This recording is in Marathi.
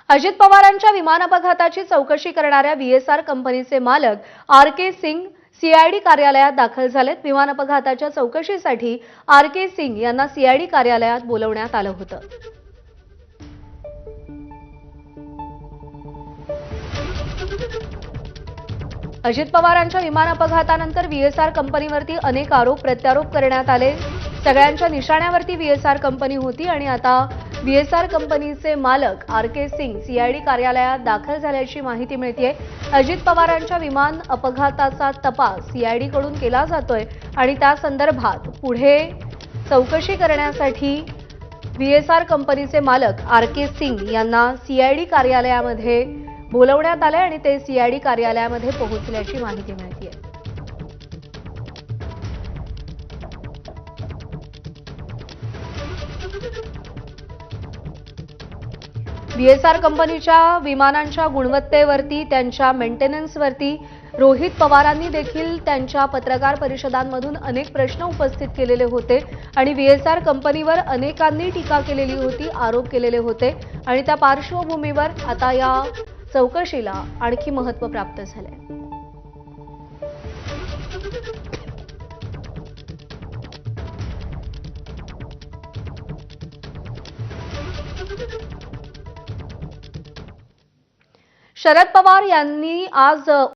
अजित पवारांच्या विमान अपघाताची चौकशी करणाऱ्या व्हीएसआर कंपनीचे मालक आर.के. सिंग सीआयडी कार्यालयात दाखल झालेत। विमान अपघाताच्या चौकशीसाठी आर.के. सिंग यांना सीआयडी कार्यालयात बोलवण्यात आलं होतं। अजित पवारांच्या विमान अपघातानंतर व्हीएसआर कंपनीवरती अनेक आरोप प्रत्यारोप करण्यात आले। सगळ्यांच्या निशाण्यावरती व्हीएसआर कंपनी होती आणि आता व्हीएसआर कंपनीचे मालक आर.के. सिंग सीआयडी कार्यालयात दाखल झाल्याची माहिती मिळतेय। अजित पवारांच्या विमान अपघाताचा तपास सीआयडी कडून केला जातोय आणि त्या संदर्भात पुढे चौकशी करण्यासाठी व्हीएसआर कंपनीचे मालक आर.के. सिंग यांना सीआयडी कार्यालयामध्ये बोलवण्यात आले आणि ते सीआयडी कार्यालयामध्ये पोहोचल्याची माहिती मिळतेय। व्हीएसआर कंपनीच्या विमानांच्या गुणवत्तेवरती त्यांच्या मेंटेनन्सवरती रोहित पवारांनी देखील त्यांच्या पत्रकार परिषदांमधून अनेक प्रश्न उपस्थित केलेले होते आणि व्हीएसआर कंपनीवर अनेकांनी टीका केलेली होती, आरोप केलेले होते आणि त्या पार्श्वभूमीवर आता या चौकशीला आणखी महत्त्व प्राप्त झाले। शरद पवार यांनी आज